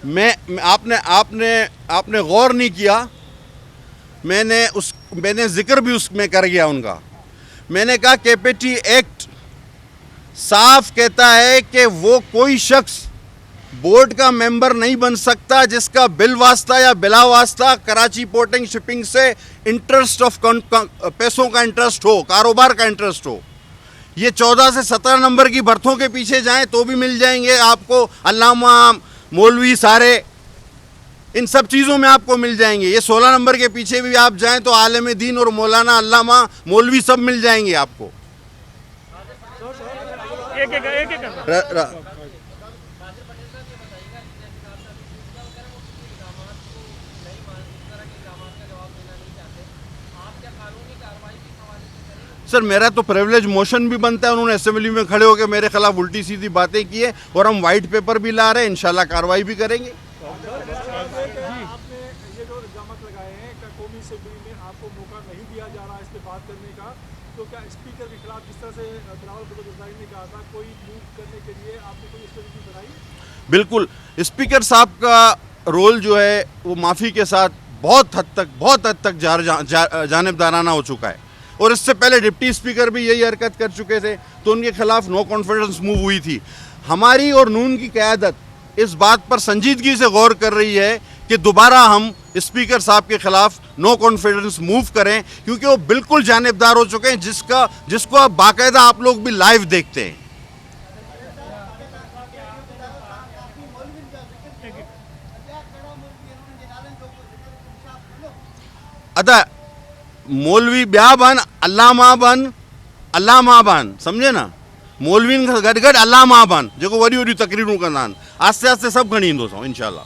आपने आपने आपने गौर नहीं किया, मैंने जिक्र भी उसमें कर गया उनका। मैंने कहा केपीटी एक्ट साफ कहता है कि वो कोई शख्स बोर्ड का मेंबर नहीं बन सकता जिसका बिल वास्ता या बिला वास्ता कराची पोर्ट एंड शिपिंग से इंटरेस्ट ऑफ पैसों का इंटरेस्ट हो, कारोबार का इंटरेस्ट हो। ये 14 से 17 नंबर की बर्थों के पीछे जाएं तो भी मिल जाएंगे आपको, अल्लामा मौलवी सारे इन सब चीज़ों में आपको मिल जाएंगे। ये 16 नंबर के पीछे भी आप जाएं तो आलिम दीन और मौलाना अल्लामा मौलवी सब मिल जाएंगे आपको। एक सर मेरा तो प्रिविलेज मोशन भी बनता है, उन्होंने असेंबली में खड़े होकर मेरे खिलाफ उल्टी सीधी बातें की है और हम वाइट पेपर भी ला रहे हैं, इंशाल्लाह कार्रवाई भी करेंगे। आपने ये जो इल्जाम लगाए हैं कि कौमी असेंबली में आपको मौका नहीं दिया जा रहा है इस पे बात करने का, तो क्या स्पीकर के खिलाफ जिस तरह से बिलावल भुट्टो जरदारी ने कहा था कोई मूव करने के लिए आपने कोई स्ट्रेटजी बनाई? बिल्कुल, स्पीकर साहब का रोल जो है वो माफ़ी के साथ बहुत हद तक जानिबदाराना हो चुका है और इससे पहले डिप्टी स्पीकर भी यही हरकत कर चुके थे तो उनके खिलाफ नो कॉन्फिडेंस मूव हुई थी। हमारी और नून की क़यादत इस बात पर संजीदगी से गौर कर रही है कि दोबारा हम स्पीकर साहब के खिलाफ नो कॉन्फिडेंस मूव करें, क्योंकि वो बिल्कुल जानिबदार हो चुके हैं, जिसको अब बाकायदा आप लोग भी लाइव देखते हैं। अतः मौलवी ब्या बन अल्लामा बन समझे ना, मौलवीन गॾु अल्लामा बन जेको वॾियूं वॾियूं तकरीरूं कंदा आहिनि, आस्ते आस्ते सभु खणी ईंदो इंशाल्लाह।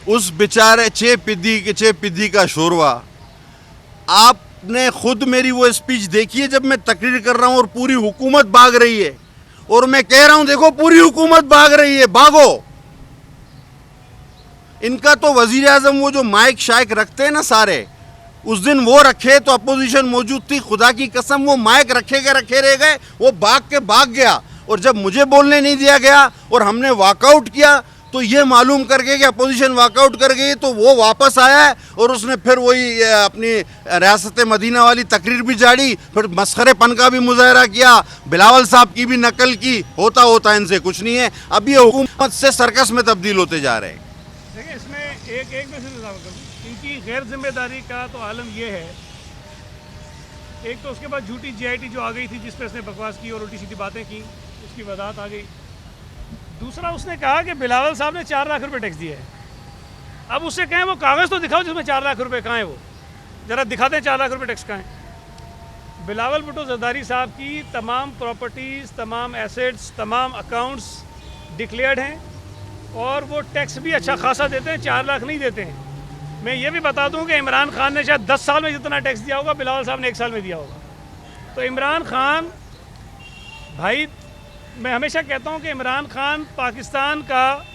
उस बेचारे चे पिद्दी का शोरवा, आपने खुद मेरी वो स्पीच देखी है जब मैं तकरीर कर रहा हूं और पूरी हुकूमत भाग रही है और मैं कह रहा हूं देखो पूरी हुकूमत भाग रही है, भागो। इनका तो वजीर आजम वो जो माइक शाइक रखते हैं ना सारे, उस दिन वो रखे तो अपोजिशन मौजूद थी, खुदा की कसम वो माइक रखे रह गए, वो भाग गया और जब मुझे बोलने नहीं दिया गया और हमने वॉकआउट किया तो ये मालूम करके कि अपोजिशन वॉकआउट कर गई तो वो वापस आया है और उसने फिर वही अपनी रियासत मदीना वाली तकरीर भी जारी, फिर मस्खरेपन का भी मुजाहरा किया, बिलावल साहब की भी नकल की। होता इनसे कुछ नहीं है, अब ये हुकूमत से सर्कस में तब्दील होते जा रहे हैं। देखिए इसमें एक मैसेज बताऊँ, इनकी गैर जिम्मेदारी का तो आलम ये है, एक तो उसके बाद झूठी GIT जो आ गई थी जिस पर इसने बकवास की और उल्टी सीधी बातें की, उसकी वजाहत आ गई। दूसरा उसने कहा कि बिलावल साहब ने 4 लाख रुपए टैक्स दिए है। अब उससे कहें वो कागज़ तो दिखाओ जिसमें 4 लाख रुपए कहाँ हैं, वो ज़रा दिखाते हैं 4 लाख रुपए टैक्स कहाँ हैं। बिलावल भुट्टो जरदारी साहब की तमाम प्रॉपर्टीज़, तमाम एसेट्स, तमाम अकाउंट्स डिक्लेयर्ड हैं और वो टैक्स भी अच्छा खासा देते हैं, 4 लाख नहीं देते हैं। मैं ये भी बता दूं कि इमरान खान ने शायद 10 साल में जितना टैक्स दिया होगा बिलावल साहब ने 1 साल में दिया होगा। तो इमरान खान भाई, मैं हमेशा कहता हूं कि इमरान खान पाकिस्तान का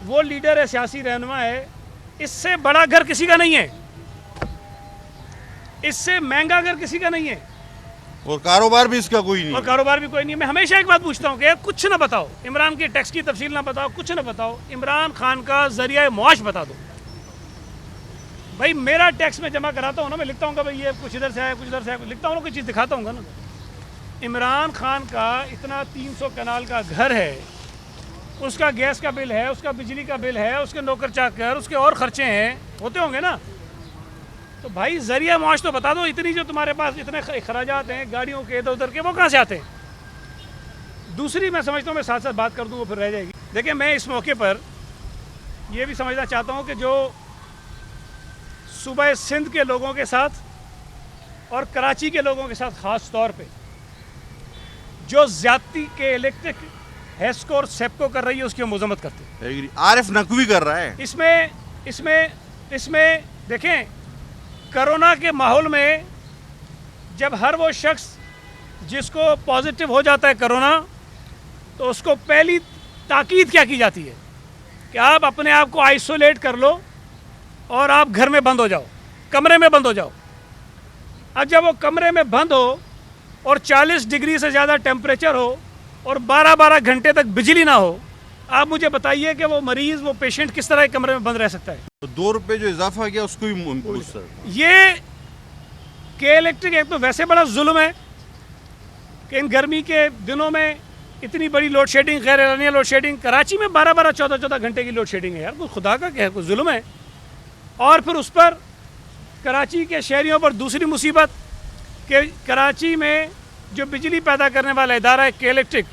वो लीडर है, सियासी रहनुमा है, इससे बड़ा घर किसी का नहीं है, इससे महंगा घर किसी का नहीं है और कारोबार भी इसका कोई नहीं, और कारोबार भी कोई नहीं है। मैं हमेशा एक बात पूछता हूं कि यार कुछ ना बताओ, इमरान के टैक्स की तफसील ना बताओ, कुछ ना बताओ, इमरान खान का जरिया मुआश बता दो। भाई मेरा टैक्स में जमा कराता हूँ ना, मैं लिखता हूँ भाई ये कुछ इधर से आया, कुछ इधर से आया, लिखता हूँ ना, कोई चीज़ दिखाता हूँ ना। इमरान खान का इतना 300 कनाल का घर है, उसका गैस का बिल है, उसका बिजली का बिल है, उसके नौकर चाकर, उसके और खर्चे हैं, होते होंगे ना। तो भाई जरिया मुआश तो बता दो, इतनी जो तुम्हारे पास इतने खराजात हैं गाड़ियों के इधर उधर के, वो कहाँ से आते हैं। दूसरी मैं समझता हूँ, मैं साथ साथ बात कर दूँ वो फिर रह जाएगी। देखिए मैं इस मौके पर ये भी समझना चाहता हूँ कि जो सूबा सिंध के लोगों के साथ और कराची के लोगों के साथ ख़ास तौर पे जो ज़्यादती के इलेक्ट्रिक हेस्को और सेप्को कर रही है उसकी हम मजम्मत करते हैं। आरिफ नकवी कर रहा है इसमें देखें, कोरोना के माहौल में जब हर वो शख्स जिसको पॉजिटिव हो जाता है कोरोना, तो उसको पहली ताकीद क्या की जाती है कि आप अपने आप को आइसोलेट कर लो और आप घर में बंद हो जाओ, कमरे में बंद हो जाओ। अब जब वो कमरे में बंद हो और 40 डिग्री से ज़्यादा टेम्परेचर हो और 12-12 घंटे तक बिजली ना हो, आप मुझे बताइए कि वो मरीज़, वो पेशेंट किस तरह के कमरे में बंद रह सकता है। तो 2 रुपये जो इजाफा किया उसको भी पूछ सर। ये के इलेक्ट्रिक एक तो वैसे बड़ा जुल्म है कि इन गर्मी के दिनों में इतनी बड़ी लोड शेडिंग, गैर एलानिया लोड शेडिंग, कराची में 12-12, 14-14 घंटे की लोड शेडिंग है यार, कोई खुदा का क्या है, कोई जुल्म है। और फिर उस पर कराची के शहरियों पर दूसरी मुसीबत कि कराची में जो बिजली पैदा करने वाला इदारा है के इलेक्ट्रिक,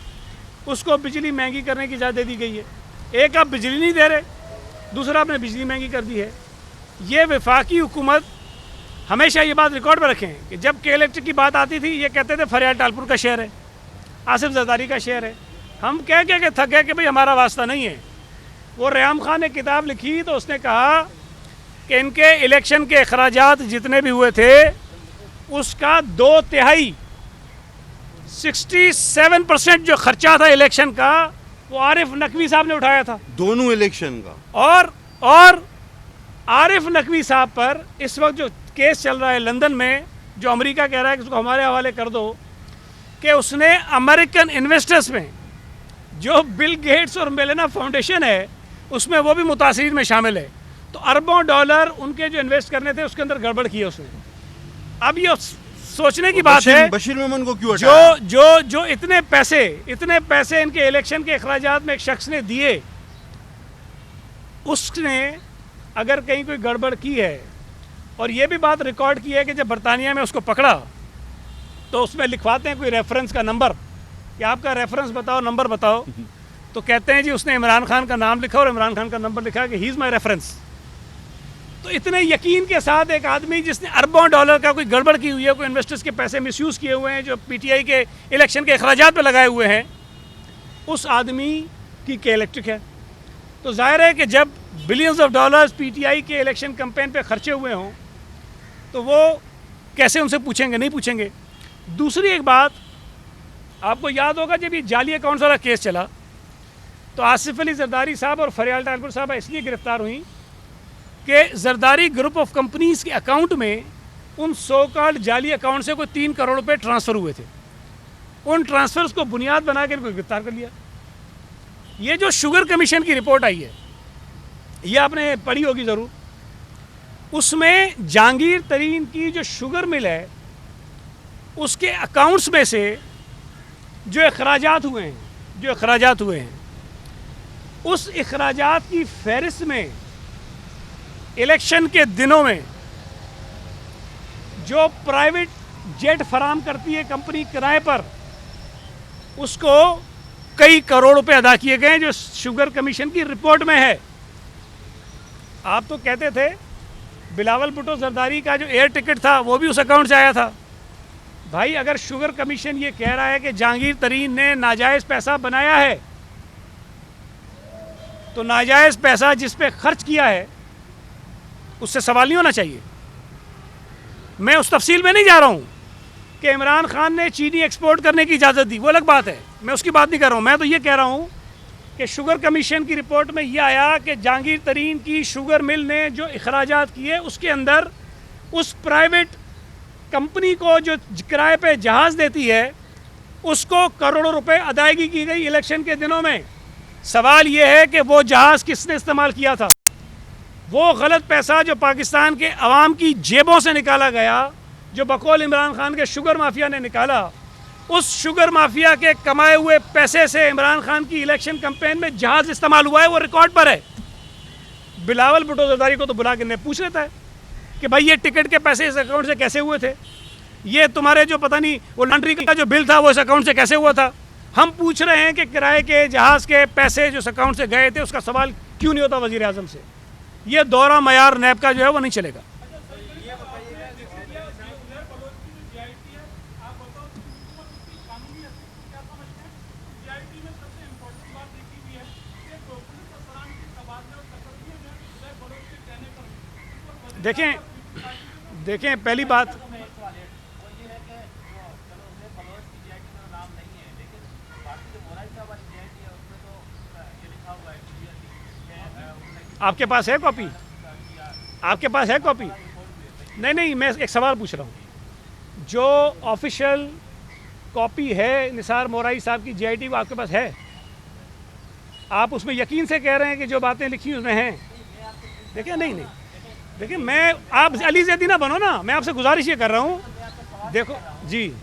उसको बिजली महंगी करने की इजाज़त दे दी गई है। एक आप बिजली नहीं दे रहे, दूसरा आपने बिजली महंगी कर दी है। ये वफाकी हुकूमत, हमेशा ये बात रिकॉर्ड पर रखें कि जब के इलेक्ट्रिक की बात आती थी ये कहते थे फरियाद टालपुर का शहर है, आसिफ जरदारी का शहर है। हम कह के थक गए कि भाई हमारा वास्ता नहीं है। वो रयाम खान ने किताब लिखी तो उसने कहा कि इनके इलेक्शन के अखराजात जितने भी हुए थे उसका 2/3 67% जो खर्चा था इलेक्शन का वो आरिफ नकवी साहब ने उठाया था, दोनों इलेक्शन का। और आरिफ नकवी साहब पर इस वक्त जो केस चल रहा है लंदन में, जो अमेरिका कह रहा है कि उसको हमारे हवाले कर दो, कि उसने अमेरिकन इन्वेस्टर्स में जो बिल गेट्स और मेलेना फाउंडेशन है उसमें वो भी मुतासिरीन में शामिल है। तो अरबों डॉलर उनके जो इन्वेस्ट करने थे उसके अंदर गड़बड़ की है उसने। अब ये सोचने की बात है बशीर मेमन को क्यों हटाया? जो इतने पैसे इनके इलेक्शन के अखराजात में एक शख्स ने दिए, उसने अगर कहीं कोई गड़बड़ की है, और ये भी बात रिकॉर्ड की है कि जब बरतानिया में उसको पकड़ा तो उसमें लिखवाते हैं कोई रेफरेंस का नंबर कि आपका रेफरेंस बताओ, नंबर बताओ, तो कहते हैं जी उसने इमरान खान का नाम लिखा और इमरान खान का नंबर लिखा कि ही इज़ माई रेफरेंस। तो इतने यकीन के साथ एक आदमी जिसने अरबों डॉलर का कोई गड़बड़ की हुई है, कोई इन्वेस्टर्स के पैसे मिसयूज़ किए हुए हैं जो पीटीआई के इलेक्शन के अखराजात पे लगाए हुए हैं, उस आदमी की के इलेक्ट्रिक है। तो जाहिर है कि जब बिलियंस ऑफ डॉलर्स पीटीआई के इलेक्शन कैंपेन पे खर्चे हुए हों तो वो कैसे उनसे पूछेंगे? नहीं पूछेंगे। दूसरी एक बात, आपको याद होगा जब ये जाली अकाउंट्स वाला केस चला तो आसिफ अली जरदारी साहब और फरियाद टालपुर साहब इसलिए गिरफ्तार हुई कि जरदारी ग्रुप ऑफ कंपनीज़ के अकाउंट में उन सो कॉल्ड जाली अकाउंट से कोई 3 करोड़ रुपए ट्रांसफ़र हुए थे। उन ट्रांसफ़र्स को बुनियाद बना के इनको गिरफ्तार कर लिया। ये जो शुगर कमीशन की रिपोर्ट आई है, ये आपने पढ़ी होगी ज़रूर, उसमें जहांगीर तरीन की जो शुगर मिल है उसके अकाउंट्स में से जो अखराजात हुए हैं उस अखराजात की फहरिस्त में इलेक्शन के दिनों में जो प्राइवेट जेट फराम करती है कंपनी किराए पर, उसको कई करोड़ रुपए अदा किए गए जो शुगर कमीशन की रिपोर्ट में है। आप तो कहते थे बिलावल भुट्टो जरदारी का जो एयर टिकट था वो भी उस अकाउंट से आया था। भाई अगर शुगर कमीशन ये कह रहा है कि जहांगीर तरीन ने नाजायज़ पैसा बनाया है, तो नाजायज़ पैसा जिस पे खर्च किया है उससे सवाल नहीं होना चाहिए। मैं उस तफसील में नहीं जा रहा हूँ कि इमरान खान ने चीनी एक्सपोर्ट करने की इजाज़त दी, वो अलग बात है, मैं उसकी बात नहीं कर रहा हूँ। मैं तो ये कह रहा हूँ कि शुगर कमीशन की रिपोर्ट में यह आया कि जहांगीर तरीन की शुगर मिल ने जो अखराजात किए उसके अंदर उस प्राइवेट कंपनी को जो किराए पे जहाज़ देती है उसको करोड़ों रुपए अदायगी की गई इलेक्शन के दिनों में। सवाल ये है कि वो जहाज़ किसने इस्तेमाल किया था? वो गलत पैसा जो पाकिस्तान के अवाम की जेबों से निकाला गया, जो बकौल इमरान खान के शुगर माफिया ने निकाला, उस शुगर माफिया के कमाए हुए पैसे से इमरान खान की इलेक्शन कैंपेन में जहाज़ इस्तेमाल हुआ है, वो रिकॉर्ड पर है। बिलावल भुट्टो जरदारी को तो बुला के पूछ लेता है कि भाई ये टिकट के पैसे इस अकाउंट से कैसे हुए थे, ये तुम्हारे जो पता नहीं वो लॉन्ड्री का जो बिल था वो इस अकाउंट से कैसे हुआ था। हम पूछ रहे हैं कि किराए के जहाज़ के पैसे जो इस अकाउंट से गए थे उसका सवाल क्यों नहीं होता वज़ीर आज़म से? ये दौरा मयार नैब का जो है वो नहीं चलेगा। देखें पहली बात, आपके पास है कॉपी? आपके पास है कॉपी? नहीं नहीं, मैं एक सवाल पूछ रहा हूँ। जो ऑफिशियल कॉपी है निसार मोराई साहब की जीआईटी, वो आपके पास है? आप उसमें यकीन से कह रहे हैं कि जो बातें लिखी उसमें हैं? देखिए नहीं नहीं, देखिए मैं, आप अली जैदी ना बनो ना, मैं आपसे गुजारिश ये कर रहा हूँ। देखो जी,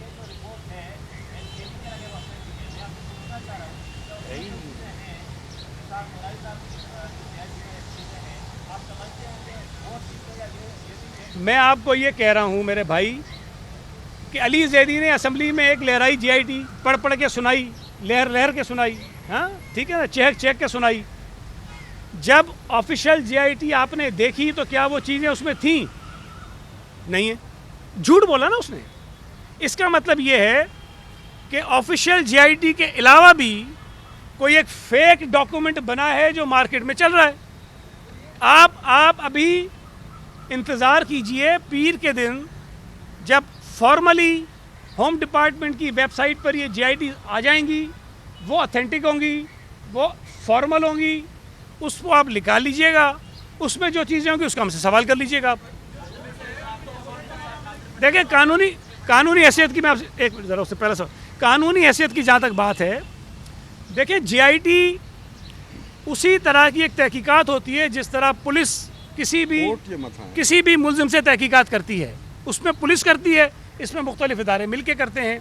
मैं आपको ये कह रहा हूँ मेरे भाई कि अली जैदी ने असेंबली में एक लहराई जीआईटी पढ़ पढ़ के सुनाई, लहर लहर के सुनाई, हाँ ठीक है ना, चेक चेक के सुनाई। जब ऑफिशियल जीआईटी आपने देखी तो क्या वो चीज़ें उसमें थी? नहीं है, झूठ बोला ना उसने। इसका मतलब ये है कि ऑफिशियल जीआईटी के अलावा भी कोई एक फेक डॉक्यूमेंट बना है जो मार्केट में चल रहा है। आप अभी इंतज़ार कीजिए पीर के दिन जब फॉर्मली होम डिपार्टमेंट की वेबसाइट पर ये जीआईटी आ जाएंगी, वो ऑथेंटिक होंगी, वो फॉर्मल होंगी, उसको आप निकाल लीजिएगा, उसमें जो चीज़ें होंगी उसका हमसे सवाल कर लीजिएगा आप। देखिए कानूनी हैसियत की, मैं आपसे एक ज़रा उससे पहले सवाल, कानूनी हैसियत की जहाँ तक बात है, देखिए जीआईटी उसी तरह की एक तहकीकात होती है जिस तरह पुलिस किसी भी मुल्ज़िम से तहकीकात करती है, उसमें पुलिस करती है, इसमें मुख्तलिफ इदारे मिलके करते हैं।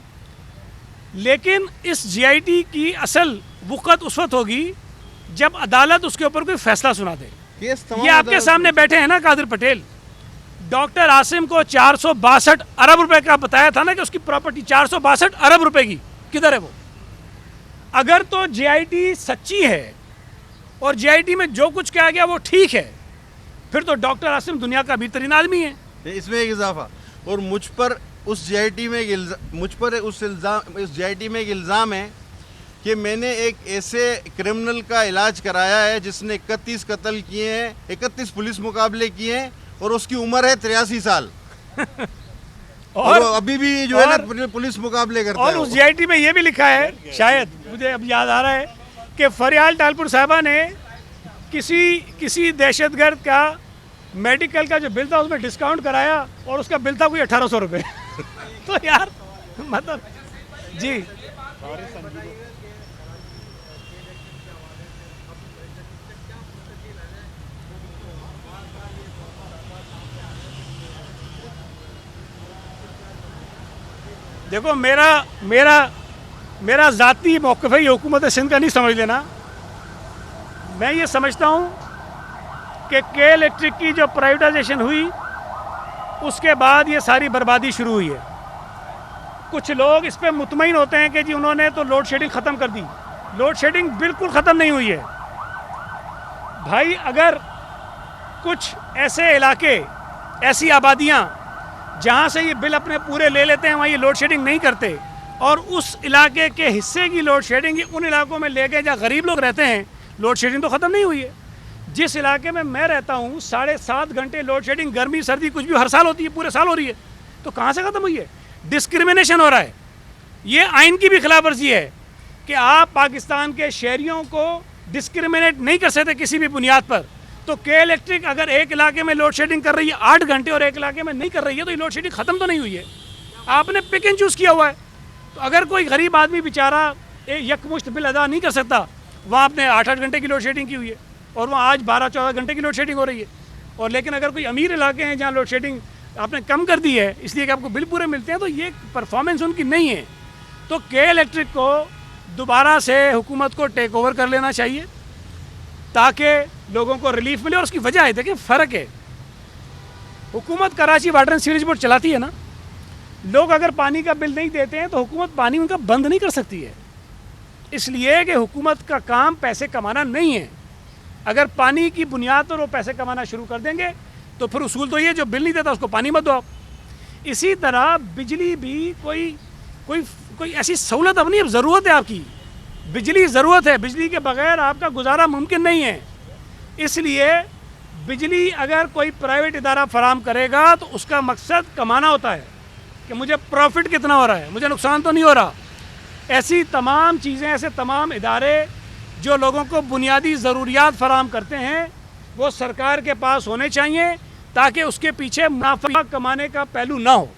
लेकिन इस जीआईटी की असल वक़्त उस वक्त होगी जब अदालत उसके ऊपर कोई फैसला सुना दे। ये आपके सामने बैठे हैं ना कादिर पटेल, डॉक्टर आसिम को 462 अरब रुपए का बताया था ना कि उसकी प्रॉपर्टी 462 अरब रुपए की, किधर है वो? अगर तो जीआईटी सच्ची है और जीआईटी में जो कुछ कहा गया वो ठीक है, फिर तो डॉक्टर आसिम दुनिया का बेहतरीन आदमी है। इसमें एक इजाफा, और मुझ पर उस जीआईटी में उस जीआईटी में एक इल्ज़ाम है कि मैंने एक ऐसे क्रिमिनल का इलाज कराया है जिसने 31 कत्ल किए हैं, 31 पुलिस मुकाबले किए हैं, और उसकी उम्र है 83 साल और अभी भी जो है ना पुलिस मुकाबले करता है। और उस जीआईटी में ये भी लिखा है, शायद मुझे अब याद आ रहा है, कि फरियाल टालपुर साहबा ने किसी दहशतगर्द का मेडिकल का जो बिल था उसमें डिस्काउंट कराया और उसका बिल था कोई 1800 रुपये। तो यार मतलब जी, देखो मेरा ज़ाती मौक़िफ़ है, ये हुकूमत सिंध का नहीं समझ लेना। मैं ये समझता हूँ कि के इलेक्ट्रिक की जो प्राइवेटाइजेशन हुई उसके बाद ये सारी बर्बादी शुरू हुई है। कुछ लोग इस पर मुतमईन होते हैं कि जी उन्होंने तो लोड शेडिंग ख़त्म कर दी। लोड शेडिंग बिल्कुल ख़त्म नहीं हुई है भाई। अगर कुछ ऐसे इलाके, ऐसी आबादियाँ जहाँ से ये बिल अपने पूरे ले लेते हैं, वहाँ ये लोड शेडिंग नहीं करते, और उस इलाके के हिस्से की लोड शेडिंग उन इलाकों में ले गए जहाँ गरीब लोग रहते हैं, लोड शेडिंग तो ख़त्म नहीं हुई है। जिस इलाके में मैं रहता हूँ 7.5 घंटे लोड शेडिंग, गर्मी सर्दी कुछ भी हर साल होती है, पूरे साल हो रही है, तो कहाँ से ख़त्म हुई है? डिस्क्रिमिनेशन हो रहा है। ये आइन की भी खिलाफ वर्जी है कि आप पाकिस्तान के शहरियों को डिस्क्रिमिनेट नहीं कर सकते किसी भी बुनियाद पर। तो के इलेक्ट्रिक अगर एक इलाके में लोड शेडिंग कर रही है 8 घंटे और एक इलाके में नहीं कर रही है, तो ये लोड शेडिंग ख़त्म तो नहीं हुई है। आपने पिक एंड चूज़ किया हुआ है। तो अगर कोई गरीब आदमी बेचारा यकमुश्त बिल अदा नहीं कर सकता, वहाँ आपने 8-8 घंटे की लोड शेडिंग की हुई है और वहाँ आज 12-14 घंटे की लोड शेडिंग हो रही है। और लेकिन अगर कोई अमीर इलाके हैं जहाँ लोड शेडिंग आपने कम कर दी है इसलिए कि आपको बिल पूरे मिलते हैं, तो ये परफॉर्मेंस उनकी नहीं है। तो के इलेक्ट्रिक को दोबारा से हुकूमत को टेक ओवर कर लेना चाहिए ताकि लोगों को रिलीफ मिले। और उसकी वजह है, देखिए फ़र्क है, हुकूमत Karachi water and sewerage board चलाती है ना, लोग अगर पानी का बिल नहीं देते हैं तो हुकूमत पानी उनका बंद नहीं कर सकती है, इसलिए कि हुकूमत का काम पैसे कमाना नहीं है। अगर पानी की बुनियाद पर वो पैसे कमाना शुरू कर देंगे तो फिर उसूल तो ये, जो बिल नहीं देता उसको पानी मत दो आप। इसी तरह बिजली भी कोई ऐसी सहूलत अब नहीं, अब ज़रूरत है आपकी, बिजली ज़रूरत है, बिजली के बग़ैर आपका गुजारा मुमकिन नहीं है। इसलिए बिजली अगर कोई प्राइवेट इदारा फराम करेगा तो उसका मकसद कमाना होता है कि मुझे प्रॉफिट कितना हो रहा है, मुझे नुकसान तो नहीं हो रहा। ऐसी तमाम चीज़ें, ऐसे तमाम इदारे जो लोगों को बुनियादी ज़रूरियात फराम करते हैं, वो सरकार के पास होने चाहिए ताकि उसके पीछे मुनाफा कमाने का पहलू ना हो।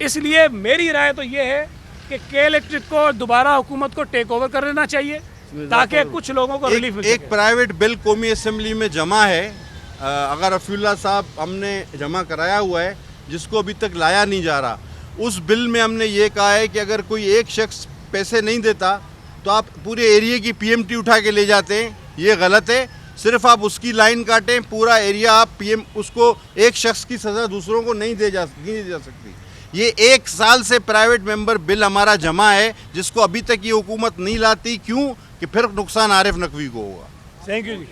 इसलिए मेरी राय तो ये है कि के इलेक्ट्रिक को दोबारा हुकूमत को टेक ओवर कर लेना चाहिए ताकि कुछ लोगों को रिलीफ मिल एक सके। प्राइवेट बिल कौमी असेंबली में जमा है, अगर रफीउल्लाह साहब हमने जमा कराया हुआ है, जिसको अभी तक लाया नहीं जा रहा। उस बिल में हमने ये कहा है कि अगर कोई एक शख्स पैसे नहीं देता तो आप पूरे एरिया की पीएमटी उठा के ले जाते हैं, ये गलत है। सिर्फ आप उसकी लाइन काटें, पूरा एरिया आप पीएम उसको एक शख्स की सज़ा दूसरों को नहीं दी जा सकती। ये 1 साल से प्राइवेट मेंबर बिल हमारा जमा है, जिसको अभी तक ये हुकूमत नहीं लाती। क्यों? कि फिर नुकसान आरिफ नकवी को होगा। Thank you ji.